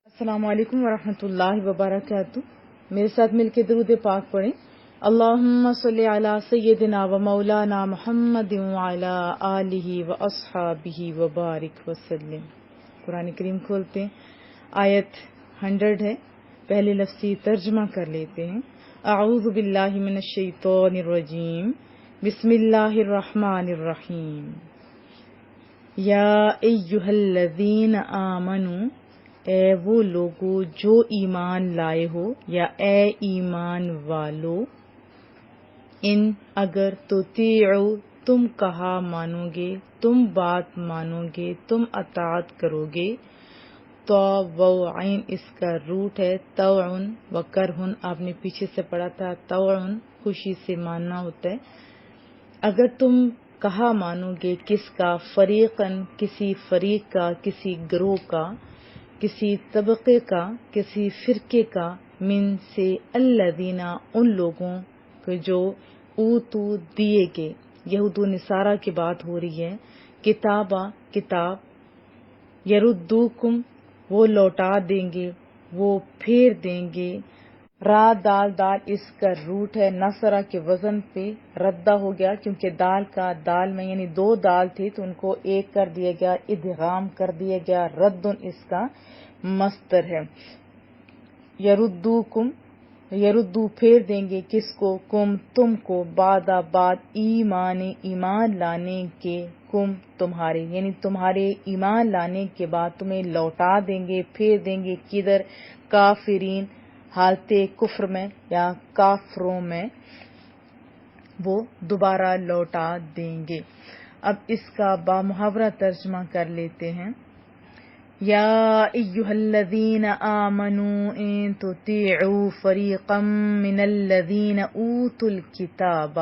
السلام علیکم ورحمۃ اللہ وبرکاتہ۔ میرے ساتھ مل کے درود پاک پڑھیں۔ اللہم صلی علی سیدنا و مولانا محمد وعلی آلہ و اصحابہ وبارک وسلم۔ قرآن کریم کھولتے ہیں، آیت 100 ہے، پہلے لفظی ترجمہ کر لیتے ہیں۔ اعوذ باللہ من الشیطان الرجیم، بسم اللہ الرحمن الرحیم۔ یا ایہا الذین آمنوا، اے وہ لوگو جو ایمان لائے ہو، یا اے ایمان والو، ان اگر تطیعوا تم کہا مانو گے، تم بات مانو گے، تم اطاعت کرو گے، طوعن اس کا روٹ ہے طوعن و کرہن، آپ نے پیچھے سے پڑھا تھا طوعن خوشی سے ماننا ہوتا ہے۔ اگر تم کہا مانو گے کس کا، فریقن کسی فریق کا، کسی گروہ کا، کسی طبقے کا، کسی فرقے کا، من سے الذین ان لوگوں کو جو اوتو دیے گے، یہود و نصارہ کی بات ہو رہی ہے، کتاب، یردوکم وہ لوٹا دیں گے، وہ پھیر دیں گے، را دال اس کا روٹ ہے نصرہ کے وزن پہ ردہ ہو گیا، کیونکہ دال میں یعنی 2 دال تھی تو ان کو ایک کر دیا گیا، ادغام کر دیا گیا، ردن اس کا مصدر ہے۔ یردو پھیر دیں گے کس کو، کم تم کو، بعد ایمان لانے کے، کم تمہارے یعنی تمہارے ایمان لانے کے بعد تمہیں لوٹا دیں گے، پھیر دیں گے کدھر، کافرین حالت کفر میں یا کافروں میں، وہ دوبارہ لوٹا دیں گے۔ اب اس کا بامحاورہ ترجمہ کر لیتے ہیں۔ یا ایہا الذین آمنوا ان تطیعوا فریقا من الذین اوتوا الکتاب،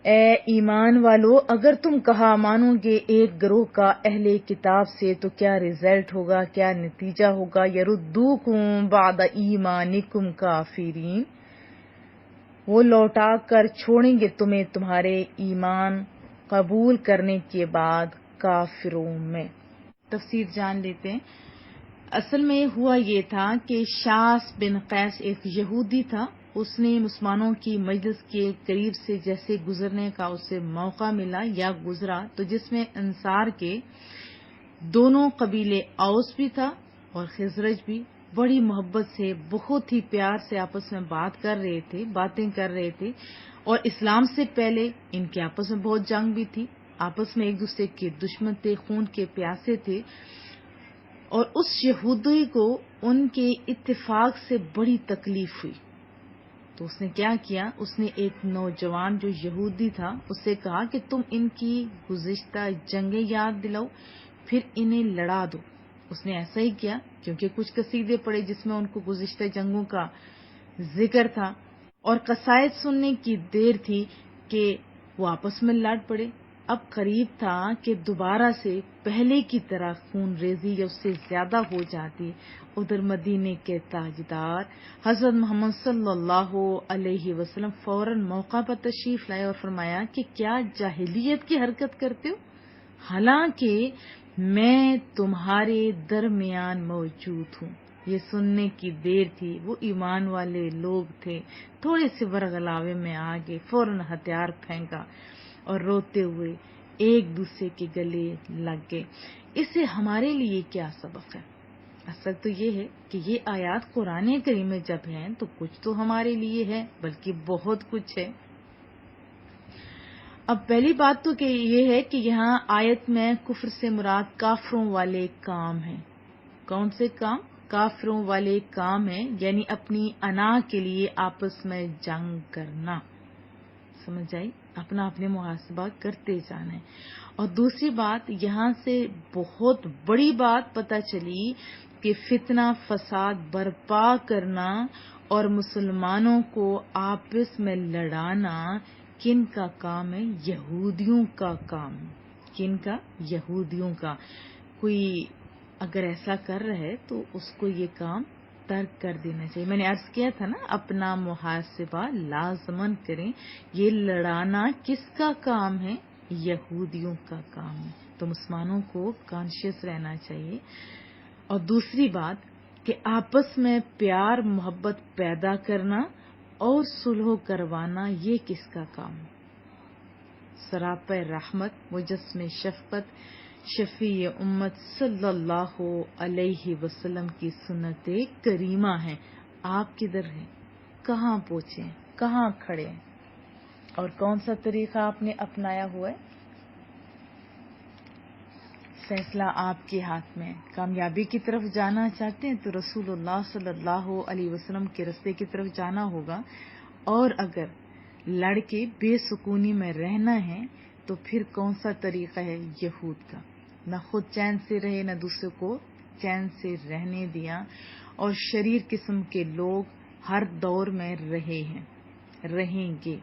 اے ایمان والو اگر تم کہا مانو گے ایک گروہ کا اہل کتاب سے تو کیا رزلٹ ہوگا، کیا نتیجہ ہوگا، یردوکم بعد ایمانکم کافرین، وہ لوٹا کر چھوڑیں گے تمہیں تمہارے ایمان قبول کرنے کے بعد کافروں میں۔ تفسیر جان لیتے ہیں۔ اصل میں ہوا یہ تھا کہ شاس بن قیس ایک یہودی تھا، اس نے مسلمانوں کی مجلس کے قریب سے جیسے گزرنے کا اسے موقع ملا یا گزرا، تو جس میں انصار کے دونوں قبیلے اوس بھی تھا اور خزرج بھی، بڑی محبت سے بہت ہی پیار سے آپس میں باتیں کر رہے تھے، اور اسلام سے پہلے ان کے آپس میں بہت جنگ بھی تھی، آپس میں ایک دوسرے کے دشمن تھے، خون کے پیاسے تھے، اور اس یہودی کو ان کے اتفاق سے بڑی تکلیف ہوئی، تو اس نے کیا کیا، اس نے ایک نوجوان جو یہودی تھا اس سے کہا کہ تم ان کی گزشتہ جنگیں یاد دلاؤ، پھر انہیں لڑا دو۔ اس نے ایسا ہی کیا، کیونکہ کچھ قصیدے پڑے جس میں ان کو گزشتہ جنگوں کا ذکر تھا، اور قصائد سننے کی دیر تھی کہ وہ آپس میں لڑ پڑے۔ اب قریب تھا کہ دوبارہ سے پہلے کی طرح خون ریزی یا اس سے زیادہ ہو جاتی۔ ادھر مدینے کے تاجدار حضرت محمد صلی اللہ علیہ وسلم فوراً موقع پر تشریف لائے اور فرمایا کہ کیا جاہلیت کی حرکت کرتے ہو، حالانکہ میں تمہارے درمیان موجود ہوں۔ یہ سننے کی دیر تھی، وہ ایمان والے لوگ تھے، تھوڑے سے ورغلاوے میں آگے فوراً ہتھیار پھینکا اور روتے ہوئے ایک دوسرے کے گلے لگ گئے۔ اس سے ہمارے لیے کیا سبق ہے؟ اصل تو یہ ہے کہ یہ آیات قرآن کریم میں جب ہیں تو کچھ تو ہمارے لیے ہے، بلکہ بہت کچھ ہے۔ اب پہلی بات تو کہ یہ ہے کہ یہاں آیت میں کفر سے مراد کافروں والے کام ہیں۔ کون سے کام؟ کافروں والے کام ہیں، یعنی اپنی انا کے لیے آپس میں جنگ کرنا، سمجھ آئی؟ اپنا محاسبہ کرتے جانا ہے۔ اور دوسری بات یہاں سے بہت بڑی بات پتہ چلی کہ فتنہ فساد برپا کرنا اور مسلمانوں کو آپس میں لڑانا کن کا کام ہے؟ یہودیوں کا کام۔ کن کا؟ یہودیوں کا۔ کوئی اگر ایسا کر رہا ہے تو اس کو یہ کام ترک کر دینا چاہیے۔ میں نے عرض کیا تھا نا، اپنا محاسبہ لازماً کریں۔ یہ لڑانا کس کا کام ہے؟ یہودیوں کا کام ہے، تو مسلمانوں کو کانشیس رہنا چاہیے۔ اور دوسری بات کہ آپس میں پیار محبت پیدا کرنا اور صلح کروانا یہ کس کا کام؟ سراپا رحمت مجسم شفقت شفیع امت صلی اللہ علیہ وسلم کی سنت کریمہ ہے. آپ کدھر ہیں؟ کہاں پہنچے؟ کہاں کھڑے ہیں؟ اور کون سا طریقہ آپ نے اپنایا ہوا ہے؟ فیصلہ آپ کے ہاتھ میں. کامیابی کی طرف جانا چاہتے ہیں تو رسول اللہ صلی اللہ علیہ وسلم کے راستے کی طرف جانا ہوگا، اور اگر لڑکے بے سکونی میں رہنا ہے تو پھر کون سا طریقہ ہے؟ یہود کا. نہ خود چین سے رہے نہ دوسرے کو چین سے رہنے دیا، اور شریر قسم کے لوگ ہر دور میں رہے ہیں، رہیں گے.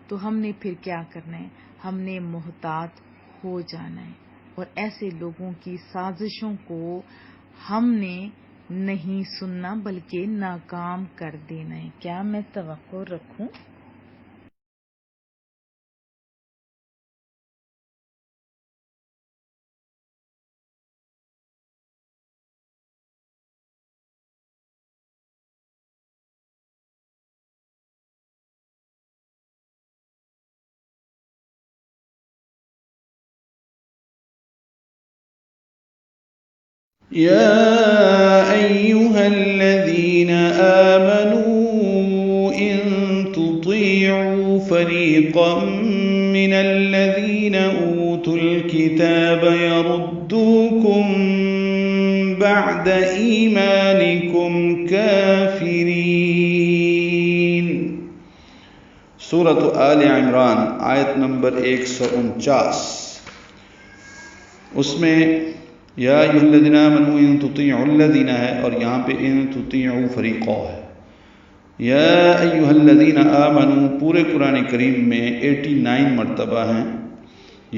تو ہم نے پھر کیا کرنا ہے؟ ہم نے محتاط ہو جانا ہے، اور ایسے لوگوں کی سازشوں کو ہم نے نہیں سننا بلکہ ناکام کر دینا ہے. کیا میں توقع رکھوں؟ يا أيها الذين آمنوا إن تطيعوا فريقا من الذين أوتوا الكتاب يردوكم بعد إيمانكم كافرين. سورة آل عمران آیت نمبر 149. اس میں یا ایھا الذین آمنوا ان تطیعوا الذین ہے، اور یہاں پہ ان تطیعوا فریقا ہے. یا ایھا الذین آمنوا پورے قرآن کریم میں 89 مرتبہ ہیں.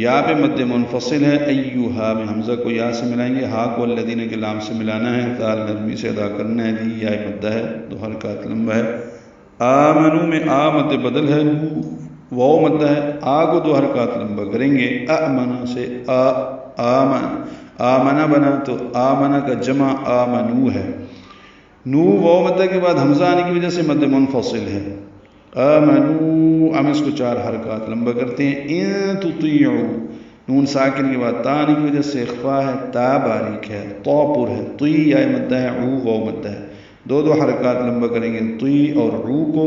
یا پہ مد منفصل ہے، ایھا میں حمزہ کو یا سے ملائیں گے، ہا کو الذین کے لام سے ملانا ہے، دال نرمی سے ادا کرنا ہے. دی یا مدہ ہے، دو حرکات لمبا ہے. آمنو میں آ مد بدل ہے، واو مدہ ہے، آ کو دو حرکات لمبا کریں گے. آمنا سے آمنا بنا تو آمنا کا جمع آمنو ہے. نو واو مدہ کے بعد حمزہ آنے کی وجہ سے مد منفصل ہے. آمنو ہم اس کو 4 حرکات لمبا کرتے ہیں. ان تطیعو نون ساکن کے بعد تا آنے کی وجہ سے اخفا ہے، تا باریک ہے، تو پر ہے. طی یا مدہ ہے، عو واو مدہ ہے، دو حرکات لمبا کریں گے طی اور عو کو.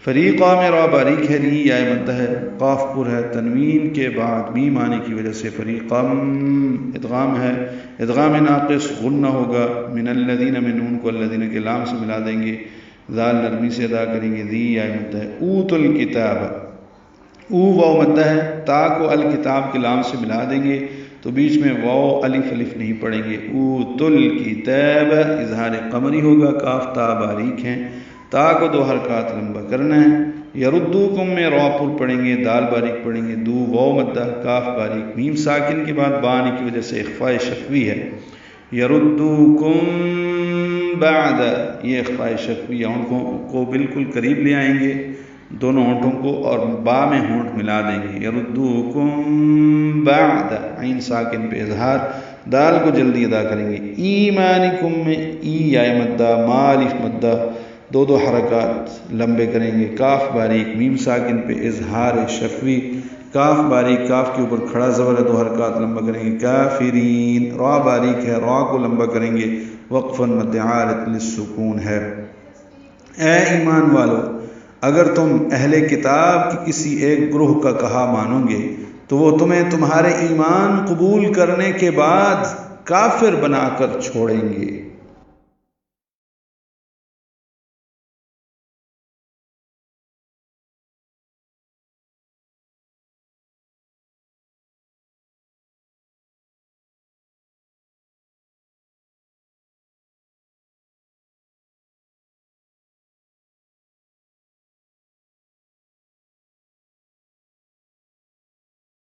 فریقہ میں را باریک ہے، ری یا مدہ ہے، قاف پر ہے، تنوین کے بعد میم آنے کی وجہ سے فریقم ادغام ہے. ادغام ناقص غنہ ہوگا. من الذین میں نون کو الذین کے لام سے ملا دیں گے، ذال نرمی سے ادا کریں گے. دی یا مدہ ہے. اوت الکتاب او واو مدہ ہے، تا کو الکتاب کے لام سے ملا دیں گے تو بیچ میں واو الف نہیں پڑیں گے. اوت الکتاب اظہار قمری ہوگا، کاف تا باریک ہیں، تا کو 2 حرکات لمبا کرنا ہے. یردوکم میں را پر پڑھیں گے، دال باریک پڑھیں گے، دو واو مدہ، کاف باریک، میم ساکن کے بعد با آنے کی وجہ سے اخفاء شفوی ہے. یردوکم بعد یہ اخفاء شفوی ہے، ہونٹوں کو بالکل قریب لے آئیں گے، دونوں ہونٹوں کو، اور با میں ہونٹ ملا دیں گے. یردوکم بعد عین ساکن پہ اظہار، دال کو جلدی ادا کریں گے. ایمانکم میں ای یا مدہ، مالف مدہ، 2 حرکات لمبے کریں گے. کاف باریک، میم ساکن پہ اظہار شفوی، کاف باریک، کاف کے اوپر کھڑا زبر ہے، 2 حرکات لمبا کریں گے. کافرین را باریک ہے، را کو لمبا کریں گے، وقفاً مد عارض للسکون ہے. اے ایمان والو، اگر تم اہل کتاب کی کسی ایک گروہ کا کہا مانو گے تو وہ تمہیں تمہارے ایمان قبول کرنے کے بعد کافر بنا کر چھوڑیں گے.